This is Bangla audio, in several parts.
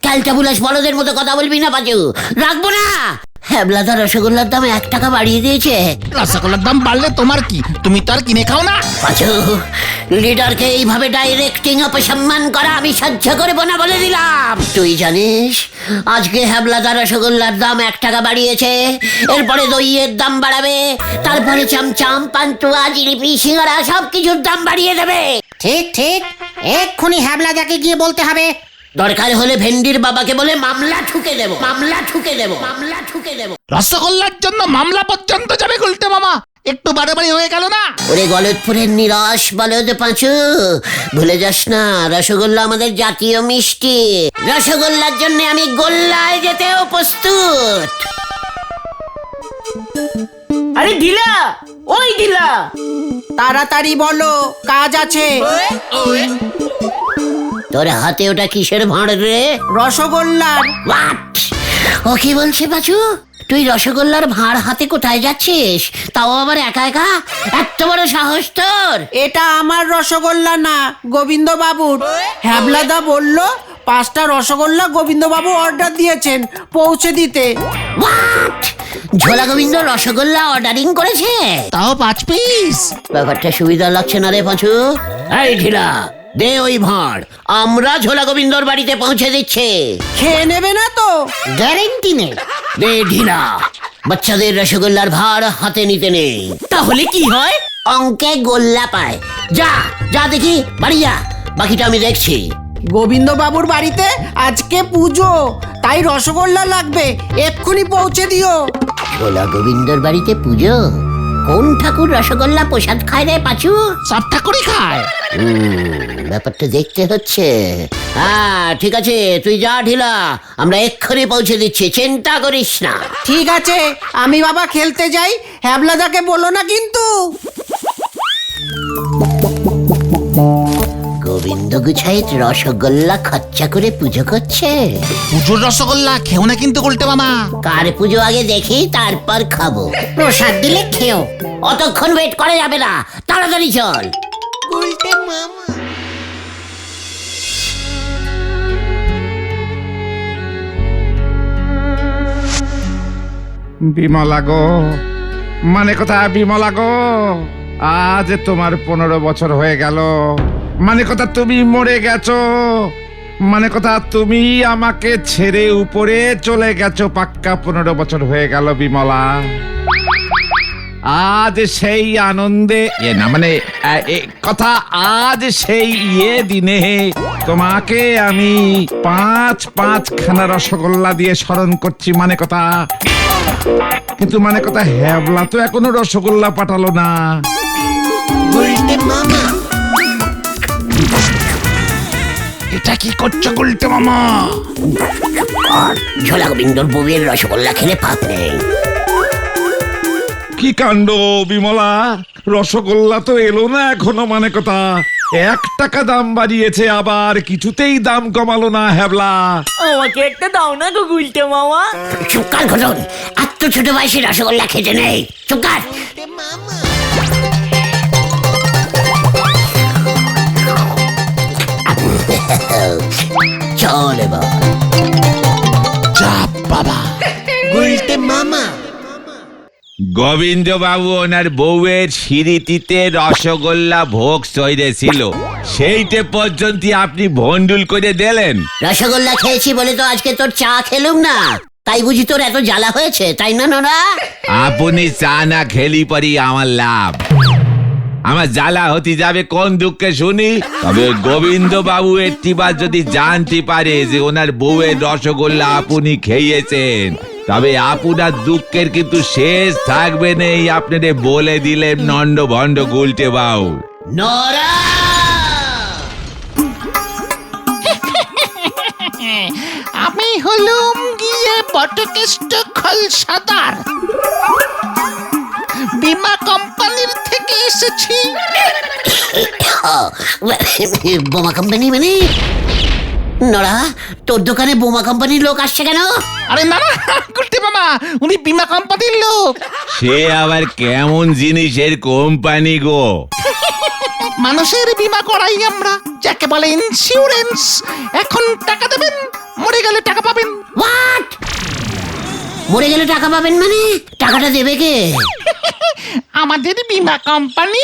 ক্যালটাবুলাস বলদের মতো কথা বলবি না পাঁচু, রাখবো না। হ্যাবলাদা রসগোল্লার দাম 1 টাকা বাড়িয়ে দিয়েছে। রসগোল্লার দাম বাড়লে তোমার কি, তুমি তো আর কিনে খাও না। পাঁচু, লিডারকে এইভাবে ডাইরেক্টিং অপসম্মান করা আমি সহ্য করবো না বলে দিলাম। তুই জানিস আজকে হ্যাবলাদা রসগোল্লার দাম 1 টাকা বাড়িয়েছে, এরপরে দইয়ের দাম বাড়াবে, তারপরে চমচম, পান্তুয়া, জিলিপি, সিঙ্গারা সবকিছুর দাম বাড়িয়ে দেবে। ঠিক ঠিক, এক্ষুনি হ্যাবলাদাকে গিয়ে বলতে হবে। দরকার হলে ভেন্ডির বাবাকে বলে মামলা ঠুকে দেব, মামলা ঠুকে দেব, মামলা ঠুকে দেব। রসগোল্লার জন্য মামলা পর্যন্ত যাবে গুলটে মামা, একটু বাড়াবাড়ি হয়ে গেল না? ওরে গলতপুরের নিরস বলদ পাঁচু, ভুলে যাস না রসগোল্লা আমাদের জাতীয় মিষ্টি। রসগোল্লার জন্য আমি গোল্লায় যেতেও প্রস্তুত। আরে ঢিলা, ওই ঢিলা, তাড়াতাড়ি বলো, কাজ আছে। তোর হাতে ওটা কিসের ভাঁড় রে? রসগোল্লার। হোয়াট? ও কি বলছে পাঁচু? তুই রসগোল্লার ভাঁড় হাতে কোথায় যাচ্ছিস, তাও আবার একা একা? এত বড় সাহস তোর! এটা আমার রসগোল্লা না, গোবিন্দ বাবুর। হ্যাবলাদা বলল 5টা রসগোল্লা গোবিন্দ বাবু অর্ডার দিয়েছেন পৌঁছে দিতে। হোয়াট? ঝোলা গোবিন্দ রসগোল্লা অর্ডারিং করেছে? তাও 5 পিস? ব্যাপারটা সুবিধা লাগছে না রে পাঁচু। এই ঢিলা, দে ওই ভাঁড়, আমরা ঝোলা গোবিন্দর বাড়িতে পৌঁছে দিচ্ছে। খেয়ে নেবে না তো? গ্যারেন্টি নেই। দে ঢিলা, বাচ্চাদের রসগোল্লার ভার হাতে নিতে নেই। তাহলে কি হয়? অঙ্কে গোল্লা পায়। যা যা দেখি, বাড়ি যা, বাকিটা আমি দেখছি। গোবিন্দ বাবুর বাড়িতে আজকে পুজো, তাই রসগোল্লা লাগবে, এক্ষুনি পৌঁছে দিও। ঝোলা গোবিন্দর বাড়িতে পুজো? কোন ঠাকুর রসগোল্লা প্রসাদ খায় রে পাঁচু? সব ঠাকুরই খায়। ব্যাপারটা দেখতে হচ্ছে। হ্যাঁ ঠিক আছে, তুই যা ঢিলা, আমরা এক্ষুনি পৌঁছে দিচ্ছি, চিন্তা করিস না। ঠিক আছে, আমি বাবা খেলতে যাই, হ্যাবলাদাকে বলো না কিন্তু। গোবিন্দ গুছাইত রসগোল্লা খরচা করে পুজো করছে। পুজোর রসগোল্লা খেও না কিন্তু গুলটে মামা। কার পুজো আগে দেখি, তারপর খাবো। প্রসাদ দিলে খেও, অতক্ষণ ওয়েট করা যাবে না, তাড়াতাড়ি চল। বিমলা গো, মানে কথা বিমলা গো, আজ তোমার 15 বছর হয়ে গেল। মানে কথা তুমি মরে গেছো, মানে কথা তুমি আমাকে ছেড়ে উপরে চলে গেছো, পাক্কা 15 বছর হয়ে গেল বিমলা। আজ সেই আনন্দে না মানে কথা, আজ সেই দিনে তোমাকে আমি 5 খানা রসগোল্লা দিয়ে স্মরণ করছি। মানে কথা, কিন্তু মানে কথা হ্যাবলা তো এখনো রসগোল্লা পাঠালো না। এটা কি করছো গুলটে মামা? ঝোলা গোবিন্দর বউয়ের রসগোল্লা খেলে পাপ নেই। কি কাণ্ড বিমলা, রসগোল্লা তো এলো না এখনো। মানে কথা 1 টাকা দাম বাড়িয়েছে, আবার কিছুতেই দাম কমালো না হ্যাবলা। আমাকে একটা দাও না গো গুলটে মামা। চুপ কর ঘটন, এত ছোট বয়সে রসগোল্লা খেতে নেই, চুপ কর। চল এবার। চাপ বাবা। গুলটে মামা। গোবিন্দ বাবু ওনার বউয়ের স্মৃতিতে রসগোল্লা ভোগ সইরেছিল, সেইটে পর্যন্ত আপনি ভন্ডুল করে দিলেন। রসগোল্লা খেয়েছি বলে তো আজকে তোর চা খেলুম না, তাই বুঝি তোর এত জ্বালা হয়েছে, তাই না নোরা? আপনি চা না খেলি পরি আমার লাভ, আমার জ্বালা হতে যাবে কোন দুঃখে শুনি। তবে গোবিন্দ বাবু একটিবার যদি জানতে পারে যে ওনার বউয়ের রসগোল্লা আপনি খেয়েছেন, তবে আপনার দুঃখের কিন্তু শেষ থাকবে নেই, আপনাদের বলে দিলেন নন্ড ভণ্ড গুলটে বাবু। নোরা! আমি হলুম গিয়ে বটকেষ্ট খলসাদার, বীমা কোম্পানির থেকে এসেছি। বোমা কোম্পানি মানে? নোরা, তোর দোকানে বোমা কোম্পানির লোক আসছে কেন? আরে না না গুলটে মামা, উনি বীমা কোম্পানির লোক। সে আবার কেমন জিনিসের কোম্পানি গো? মানুষের বীমা করাই আমরা, যাকে বলে ইন্স্যুরেন্স। এখন টাকা দেবেন, মরে গেলে মরে গেলে টাকা পাবেন মানে? টাকাটা দেবে কে? আমাদের বীমা কোম্পানি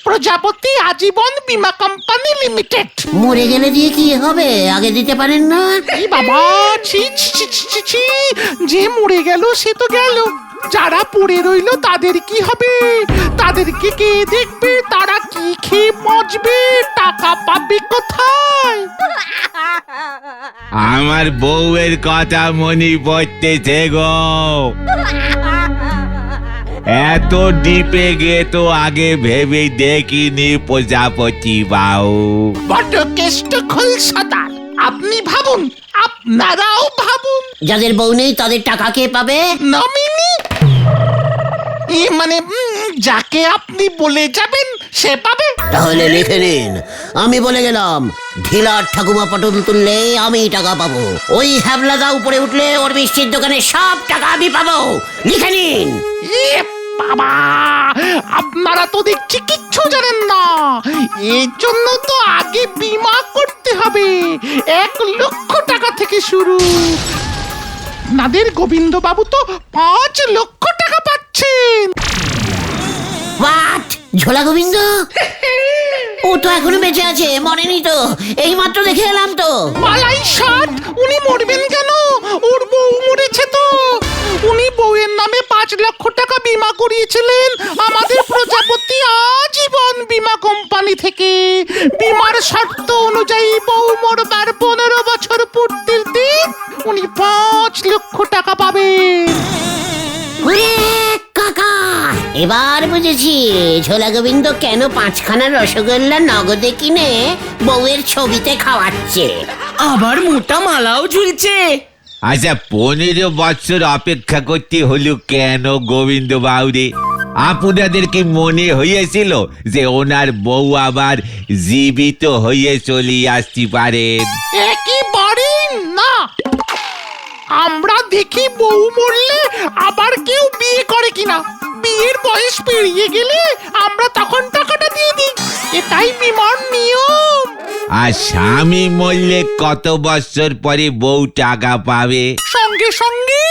প্রজাপতি আজীবন বীমা কোম্পানি লিমিটেড। মরে গেলে দিয়ে কি হবে? আগে দিতে পারেন না? এই বাবা, ছি ছি ছি ছি ছি ছি, যে মরে গেল সে তো গেল, যারা পড়ে রইলো তাদের কি হবে? তাদেরকে কে দেখবে? তারা কি খেয়ে বাঁচবে? টাকা পাবে কোথায়? আমার বউয়ের কথা মনে পড়তেছে গো। এত ডিপে গিয়ে তো আগে ভেবে দেখিনি প্রজাপতি বাবু। বড্ড কেষ্ট খোলসাদার। আপনি ভাবুন, আপনারাও ভাবুন। যাদের বউ নেই তাদের টাকা কে পাবে? নমিনি মানে যাকে আপনি বলে যাবেন সে পাবে। তাহলে লিখে নিন, আমি বলে গেলাম, ঢিলার ঠাকুমা পটল তুললে আমি টাকা পাবো, ওই হ্যাবলাদা উপরে উঠলে ওর মিষ্টির দোকানে সব টাকা আমি পাবো। লিখে নিন। এ বাবা, আপনারা তো দেখছি কিচ্ছু জানেন না। এর জন্য তো আগে বীমা করতে হবে। 1 লক্ষ টাকা থেকে শুরু। আপনাদের গোবিন্দ বাবু তো 5 লক্ষ টাকা পাচ্ছেন। হোয়াট? ঝোলা গোবিন্দ? ও তো এখনো বেঁচে আছে, মরেনি তো? এই মাত্র দেখে এলাম তো। মালাই ষাট, উনি মরবেন কেন? ওর বউ মরেছে তো। উনি বউয়ের নামে 5 লক্ষ টাকা বীমা করিয়েছিলেন আমাদের প্রজাপতি আজীবন বীমা কোম্পানি থেকে। বীমার শর্ত অনুযায়ী বউ মরবার 15 বছর পূর্তির দিন উনি 5 লক্ষ টাকা পাবেন। ওরে কাকা, এবার বুঝেছি ঝোলা গোবিন্দ কেন 5খানা রসগোল্লা নগদে কিনে বউয়ের ছবিতে খাওয়াচ্ছে। আবার মোটা মালাও ঝুলছে। আচ্ছা, 15 বছর অপেক্ষা করতে হলো কেন গোবিন্দ বাউরে? আপনাদের কি মনে হয়েছিল যে ওনার বউ আবার জীবিত হয়ে চলে আসতে পারেন? একেবারে না। আমরা দেখি বউ মরলে আবার কেউ বিয়ে করে কিনা। বিয়ের বয়স পেরিয়ে গেলে আমরা তখন টাকাটা দিয়ে দিই, এটাই বীমার নিয়ম। আর স্বামী মরলে কত বছর পরে বউ টাকা পাবে? সঙ্গে সঙ্গে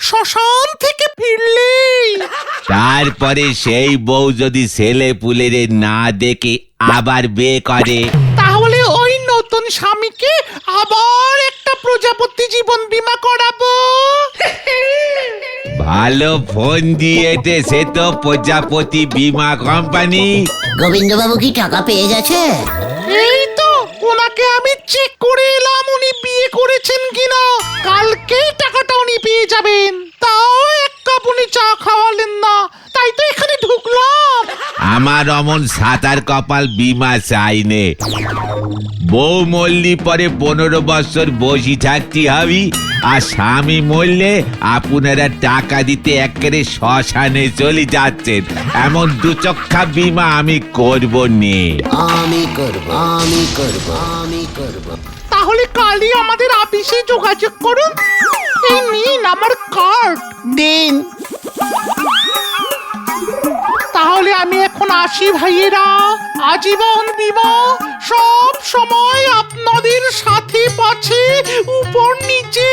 শ্মশান থেকে ফিরলে। তারপরে সেই বউ যদি ছেলে পুলের না দেখে আবার বিয়ে করে, তাহলে ওই নতুন স্বামীকে আবার একটা প্রজাপতি জীবন বীমা করাবো। ভালো ফোন দিয়েছে সে তো প্রজাপতি বীমা কোম্পানি। গোবিন্দ বাবু কি টাকা পেয়ে গেছে? এই তো ওনাকে আমি চেক করে এলাম উনি বিয়ে করেছেন কিনা। কালকেই টাকাটা উনি পেয়ে যাবেন। তাও 1 কাপ উনি চা খাওয়ালেন না, তাই তো এখানে ঢুকলাম। আমার অমন সাতার কপাল বীমা চাইনে। বউ মরলি পরে 15 বছর বসে থাকতে হবে, আর স্বামী মরলে আপনারা টাকা দিতে একেবারে শ্মশানে চলে যাচ্ছেন। এমন দুচক্ষা বীমা আমি করব নে। আমি করব, আমি করব, আমি করব। তাহলে কালই আমাদের অফিসে যোগাযোগ করুন। এই নিন আমার কার্ড, দিন। তাহলে আমি এখন আসি ভাইয়েরা। আজীবন বীমা সব সময় আপনাদের সাথে পাছে, উপর নিচে,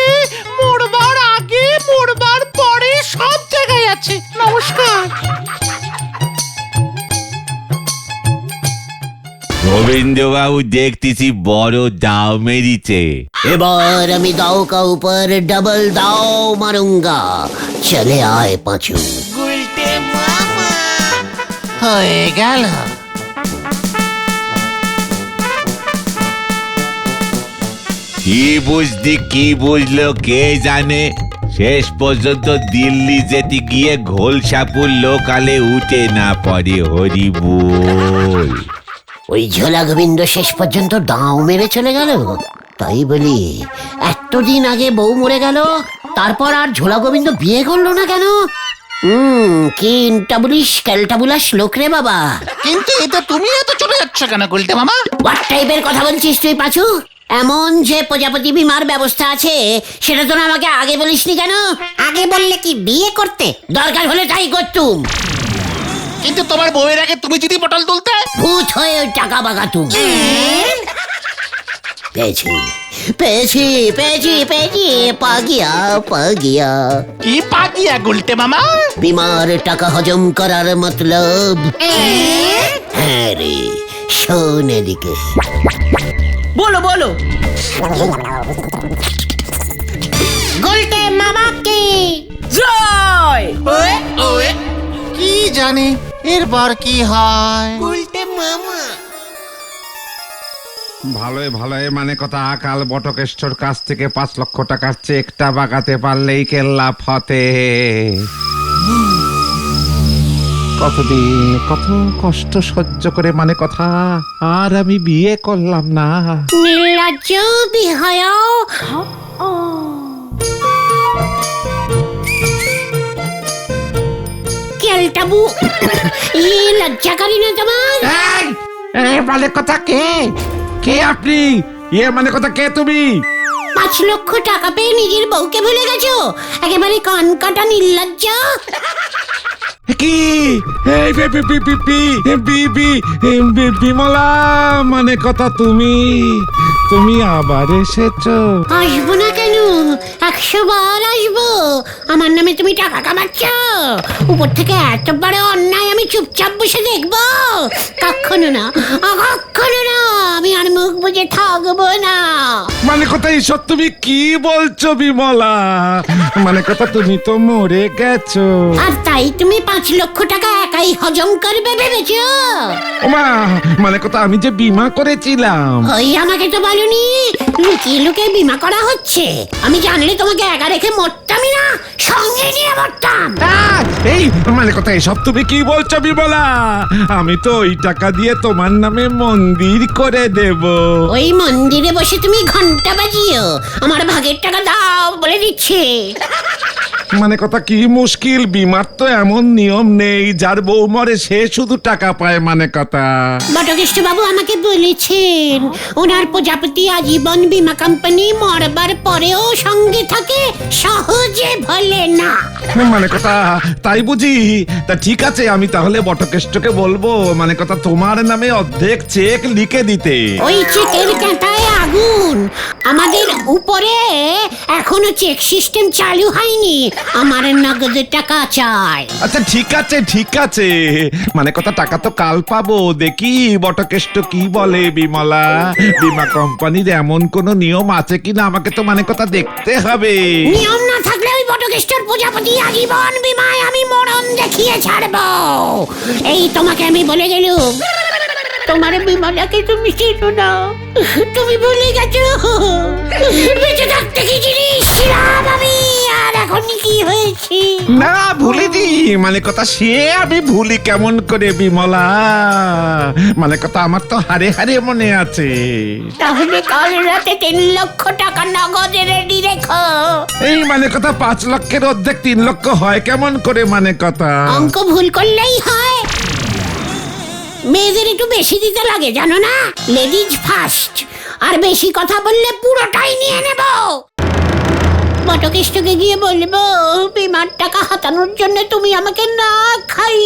মরবার আগে মরবার পরে সব জায়গায় আছে। নমস্কার। গোবিন্দবাবু দেখতেছি বড় দাও মেরিছে। এবার আমি দাও কা উপর ডবল দাও মারুঙ্গা। চলে আয় পাঁচু। হয়ে গেল। কি বুঝলি কি বুঝলো কে জানে। শেষ পর্যন্ত দিল্লি যেতে গিয়ে ঘোলসাপুর লোকালে উঠে না পড়ে। হরি বল। ওই ঝোলা গোবিন্দ শেষ পর্যন্ত দাও মেরে চলে গেল। তাই বলি এতদিন আগে বউ মরে গেল, তারপর আর ঝোলা গোবিন্দ বিয়ে করলো না কেন? কি ইন্টাবুলিশ ক্যালটাবুলাস লোক রে বাবা। কিন্তু এটা তুমি এত চলে যাচ্ছ কেন গুলটে মামা? হোয়াট টাইপের কথা বলছিস তুই পাঁচু? এমন যে প্রজাপতি বীমার ব্যবস্থা আছে সেটা তো আমাকে আগে বলিসনি কেন? আগে বললে কি বিয়ে করতে? দরকার হলে তাই করতুম। কিন্তু তোমার বউয়ের আগে তুমি যদি পটল তুলতে। ভূত হয়ে ওই টাকা বাগাতুম। পেয়েছি পেয়েছি পেয়েছি পেয়েছি, পাগিয়া কি পাগিয়া গুলটে মামা? বিমার টাকা হজম করার মতলব। হ্যাঁ রে, শোন এদিকে। বলো বলো। গোলটে মামাকে জয়। কি জানি এরপর কি হয়। ভালোই ভালোই মানে কথা, কাল বটকেশ্বর কাছ থেকে 5 লক্ষ টাকার চেকটা বাগাতে পারলেই কেল্লা ফতে। কতদিন কত কষ্ট সহ্য করে মানে কথা, আর আমি বিয়ে করলাম না। নির্লজ্জ বিহায়। কেলটাবু, লজ্জা করি না তোমার? মানে কথা কে কে আপনি? মানে কথা কে তুমি? 5 লক্ষ টাকা পেয়ে নিজের বউকে ভুলে গেছো? একেবারে কান কাটা নির্লজ্জ। কি এই বিমলা মানে কথা, তুমি আবার এসেছো? আসবো না কেন, 100 বার আসবো। আমার নামে তুমি টাকা কামাচ্ছ, উপর থেকে এত বড় অন্যায় আমি চুপচাপ বসে দেখবো? কখনো না, কখনো না, আমি আর মুখ বুজে থাকবো না। মানে কথা এইসব তুমি কি বলছো বিমলা? মানে কথা তুমি তো মরে গেছো। আর তাই তুমি 5 লক্ষ টাকা একাই হজম করবে ভেবেছো? ওমা, মানে কথা আমি যে বীমা করেছিলাম। ওই আমাকে তো বলনি, লুকিয়ে লুকিয়ে বিমা করা হচ্ছে। আমি জানলে তোমাকে একা রেখে মরতামই না, সঙ্গে নিয়ে মরতাম। এই মানে কথা এসব তুমি কি বলছো বিমলা? আমি তো ওই টাকা দিয়ে তোমার নামে মন্দির করে দেব। ওই মন্দিরে বসে তুমি ঘন্টা বাজিও, আমার ভাগের টাকা দাও বলে দিচ্ছে। মানে কথা কি মুশকিল, বিমার তো এমন নিয়ম নেই যার বউ মরে সে শুধু টাকা পায়। মানে কথা বটকৃষ্ণ বাবু আমাকে বলেছেন ওনার প্রজাপতি আজীবন বীমা কোম্পানি মরবার পরেও সঙ্গে থাকে, সহজে ভোলে না। মানে কথা তাই বুঝি? তা ঠিক আছে, আমি তাহলে বটকেষ্টকে বলবো মানে কথা তোমার নামে অর্ধেক চেক লিখে দিতে। ওই চেকের কাঁটায় আগুন। আমাদের উপরে এখনো চেক সিস্টেম চালু হয়নি, আমার নগদ টাকা চাই। আচ্ছা ঠিক আছে ঠিক আছে, মানে কথা টাকা তো কাল পাবো। দেখি বটকেষ্ট কি বলে বিমলা। বীমা কোম্পানির এমন কোন নিয়ম আছে কিনা আমাকে তো মানে কথা দেখতে হবে। নিয়ম না থাকলে ওই বটকৃষ্ণর প্রজাপতি আজীবন বীমায় আমি মরণ দেখিয়ে ছাড়বো। এই তোমাকে আমি বলে গেলুম, তোমার বিমলাকে তুমি চিনো না, তুমি ভুলে গেছো বেঁচে থাকতে কি জিনিস ছিলাম আমি, আর এখন কি হয়েছি। না ভুলিনি, মানে কথা সে আমি ভুলি কেমন করে বিমলা? মানে কথা আমার তো হারে হারে মনে আছে। তাহলে কাল রাতে 3 লক্ষ টাকা নগদে রেডি রেখো। এই মানে কথা 5 লক্ষের অর্ধেক 3 লক্ষ হয় কেমন করে? মানে কথা অঙ্ক ভুল করলেই হয়। মেয়েদের একটু বেশি দিতে লাগে জানো না, লেডিজ ফার্স্ট। আর বেশি কথা বললে পুরোটাই নিয়ে নেব। বটকৃষ্ণকে গিয়ে বলবো বিমার টাকা হাতানোর জন্য তুমি আমাকে না খাই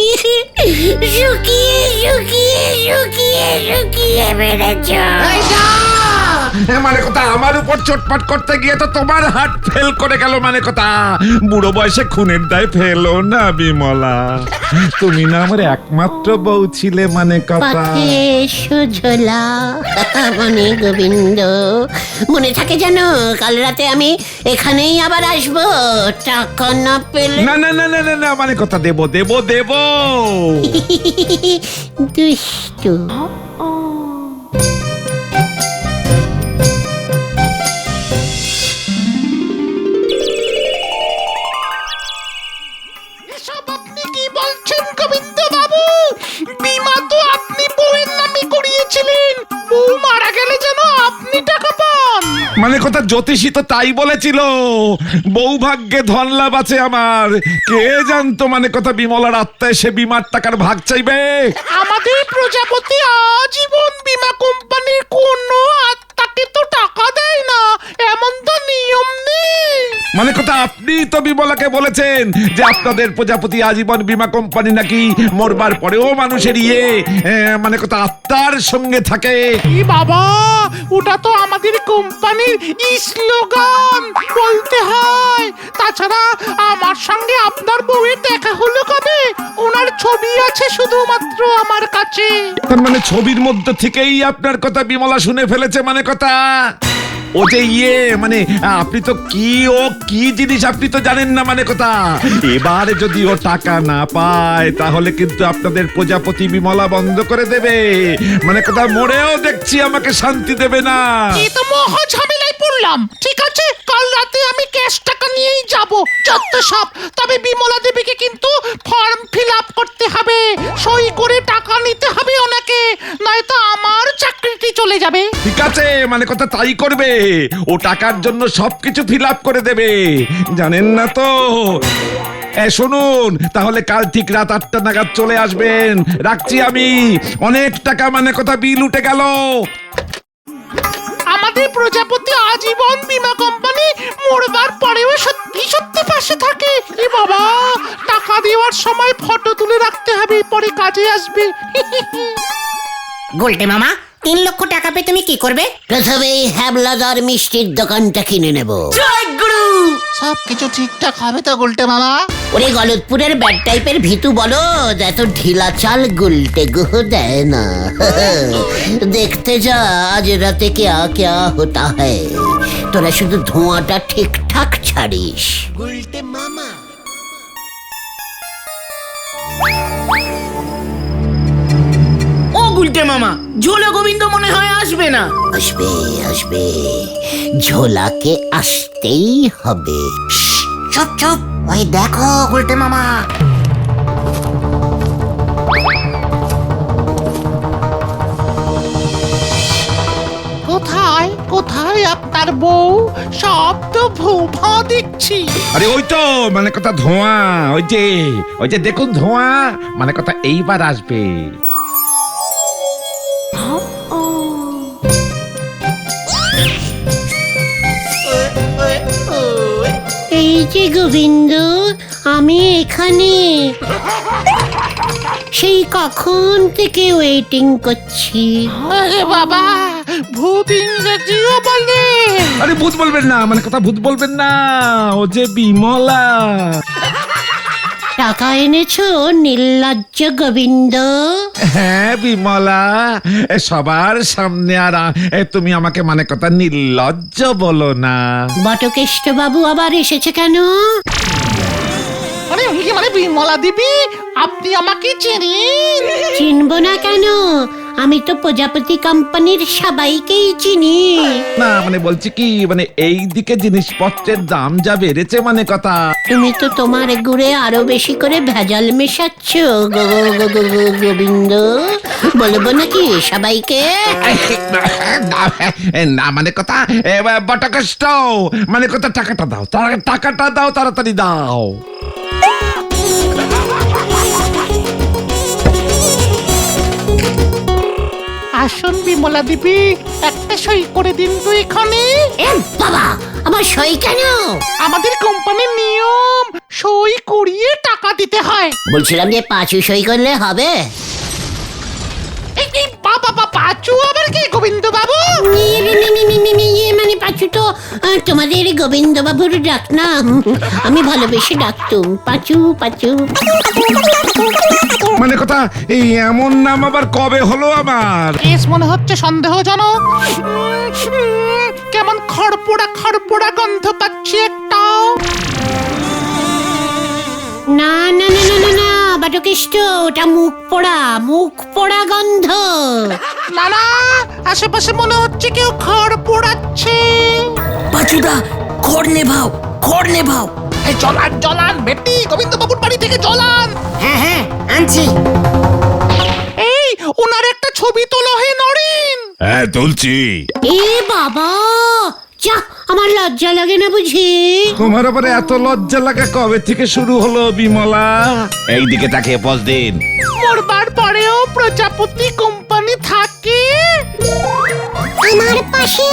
শুকিয়ে শুকিয়ে শুকিয়ে শুকিয়ে মেরেছ। মানে কথা আমার উপর চটপট করতে গিয়ে তো তোমার হাত ফেল করে গেল। মানে কথা বুড়ো বয়সে খুনের দায় ফেলো না বিমলা, তুমি না আমার একমাত্র বউ ছিলে। মানে কথা পথে সুঝলা মনে গোবিন্দ, মনে থাকে জানো কাল রাতে আমি এখানেই আবার আসবো টাকা না পেলে। না না না না না না, মানে কথা দেবো দেবো দেবো। দুষ্টু। এসব আপনি কি বলছেন গোবিন্দ বাবু? বীমা তো আপনি বউয়ের নামে করিয়েছিলেন, বউ মারা গেলে যেন আপনি টাকা পান। মানে কথা জ্যোতিষী তো তাই বলেছিল, বউ ভাগ্যে ধন লাভ আছে আমার। কে জানতো মানে কথা বিমলার আত্মায় সে বিমার টাকার ভাগ চাইবে। আমাদের প্রজাপতি আজীবন বীমা কোম্পানির কোনো আত্মাকে তো টাকা দেয় না, এমন তো নিয়ম নেই। মানে কথা আপনি তো বিমলাকে বলেছেন যে আপনাদের প্রজাপতি আজীবন বীমা কোম্পানি নাকি মরবার পরেও মানুষের মানে কথা আত্মার সঙ্গে থাকে। কি বাবা, ওটা তো আমাদের কোম্পানির স্লোগান, বলতে হয়। তাছাড়া আমার সঙ্গে আপনার বউয়ের দেখা হলো কবে? ওনার ছবি আছে শুধুমাত্র আমার কাছে। তার মানে ছবির মধ্যে থেকেই আপনার কথা বিমলা শুনে ফেলেছে মানে কথা। ও যে মানে আপনি তো কি জিনিস আপনি তো জানেন না মানে কথা। এবার যদি ও টাকা না পায় তাহলে কিন্তু আপনাদের প্রজাপতি বিমলা বন্ধ করে দেবে মানে কথা। মরেও দেখছি আমাকে শান্তি দেবে না। এই তো মহা ঝামেলায় পড়লাম। ঠিক আছে, কাল রাতে আমি ক্যাশ টাকা নিয়েই যাব, যত সব। তবে বিমলা দেবীকে কিন্তু ফর্ম ফিল আপ করতে হবে, সই করে টাকা নিতে হবে ওনাকে, নয়তো আমার চাকরিটি চলে যাবে। ঠিক আছে, মানে কথা তাই করবে। ও টাকার জন্য সবকিছু ফিল আপ করে দেবে, জানেন না তো। শুনুন, তাহলে কাল ঠিক রাত 8টা নাগাদ চলে আসবেন। রাখছি আমি। অনেক টাকা মানে কথা বিল উঠে গেল। আমাদের প্রজাপতি আজীবন বীমা কোম্পানি মরবার পরেও সত্যি সত্যি পাশে থাকে। এ বাবা, টাকা দেওয়ার সময় ফটো তুলে রাখতে হবে, পরে কাজে আসবে। গোলটে মামা, 3 লক্ষ টাকা পেয়ে তুমি কি করবে? প্রথমে হ্যাবলাদার মিষ্টির দোকানটা কিনে নেব। জয় গুরু। সবকিছু ঠিকঠাক হবে তো গুলটে মামা? ওরে গলতপুরের ব্যাড টাইপের ভিতু বলো, এত ঢিলা চাল গুলটে গুহ দেয় না। দেখতে যা আজ রাতে क्या क्या होता है। তোরা শুধু ধোঁয়াটা ঠিকঠাক ছাড়িস। গুলটে মামা। ও গুলটে মামা, ঝোলা গোবিন্দ মনে হয় আসবে না। আসবে আসবে, ঝোলাকে আসতেই হবে। চুপ চুপ, ওই দেখো গোলটে মামা। কোথায় কোথায় আপনার বউ? সব তো ভূভা দেখছি। আরে ওই তো মানে কথা ধোঁয়া, ওই যে দেখুন ধোঁয়া, মানে কথা এইবার আসবে। এই যে গোবিন্দ, আমি এখানে সেই কখন থেকে ওয়েটিং করছি। আরে বাবা, ভূত ইংরেজিও বলে। আরে ভূত বলবেন না, মানে কথা ভূত বলবেন না, ও যে বিমলা। টাকা এনেছো নির্লজ্জ গোবিন্দ? হ্যাঁ বিমলা, সবার সামনে আর তুমি আমাকে মানে কথা নির্লজ্জ বলো না। বটকেষ্ট বাবু আবার এসেছে কেন? মানে উনি মানে বিমলা দেবী, আপনি আমাকে চেনেন? চিনবো না কেন? আমি তো প্রজাপতি কোম্পানির সবাইকেই চিনি। না মানে বলছি কি, মানে এই দিকে জিনিসপত্রের দাম যা বেড়েছে মানে কথা। তুমি তো তোমার গুড়ে আরো বেশি করে ভেজাল মেশাচ্ছ গোবিন্দ। বলবো নাকি সবাইকে? না মানে কথা বটকষ্ট, মানে কথা টাকাটা দাও, টাকাটা দাও, তাড়াতাড়ি দাও। আসুন বিমলা দেবী, একটা সই করে দিন তো এখানে। এ বাবা, আমার সই কেন? আমাদের কোম্পানির নিয়ম, সই করিয়ে টাকা দিতে হয়। বলছিলাম যে পাঁচু সই করলে হবে। এই বাবা, পাঁচু আবার কি গোবিন্দ বাবু? মানে পাঁচু তো তোমাদের গোবিন্দ বাবুর ডাক নাম। আমি ভালোবেসে ডাকতুম পাঁচু পাঁচু। মানে কথা এই এমন নাম আবার কবে হলো আমার? কেস মনে হচ্ছে সন্দেহজনক। কেমন খড়পোড়া গন্ধ পাচ্ছি একটা। না না না না না না বটকেষ্ট, ওটা মুখ পোড়া গন্ধ। না না, আশেপাশে মনে হচ্ছে কেউ খড় পোড়াচ্ছে। পাচুদা, খড় নেভাও। এই জলান বেটি, গোবিন্দ বাবুর বাড়ি থেকে জলান। হ্যাঁ হ্যাঁ, আনছি। এই ওনার একটা ছবি তোলো হে নরেন। হ্যাঁ তুলছি। এ বাবা, যা, আমার লজ্জা লাগে না বুঝি? তোমার আবার এত লজ্জা লাগা কবে থেকে শুরু হলো বিমলা? এইদিকে তাকিয়ে পজ দিন। মরবার পরেও প্রজাপতি কোম্পানি থাকে আমার পাশে।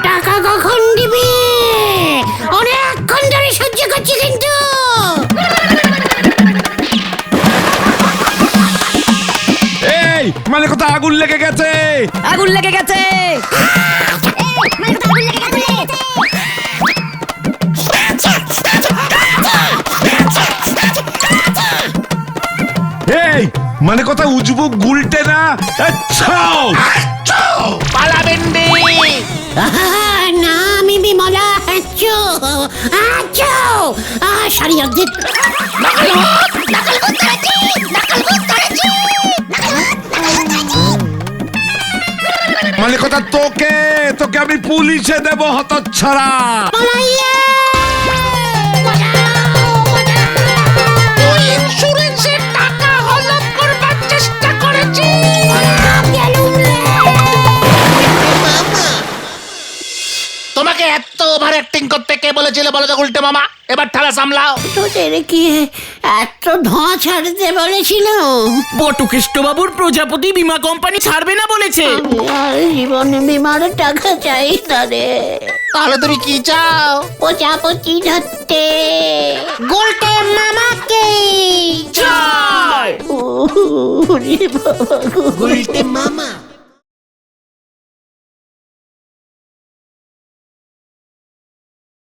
টাকা মানে কোথায় আগুন লেগে গেছে? আগুন লেগে গেছে। এই মানে কোথায় উজবুক গুলটে না? আচ্ছা পালাবেন রে। আহা, না আমি বিমলা আচ্ছো আচ্ছো সারি অর্ধেক মানে কথা তোকে তোকে আমি পুলিশে দেব হতচ্ছাড়া। তুই ইন্স্যুরেন্সের টাকা হলপ করবার চেষ্টা করেছিস। তোমাকে এত ওভার অ্যাক্টিং করতে কে বলেছিল বলো তো গুলটে মামা? এবার ঠালা সামলাও। তোদের কি এত ধোঁয়া ছাড়তে বলেছিল? বটুকেষ্ট বাবুর প্রজাপতি বীমা কোম্পানি ছাড়বে না বলেছে। আর জীবনে বিমার টাকা চাই তারে। তাহলে তুমি কি চাও? প্রজাপতি ধরতে গুলটে মামাকে চাই। ওরে বাবা গো। গুলটে মামা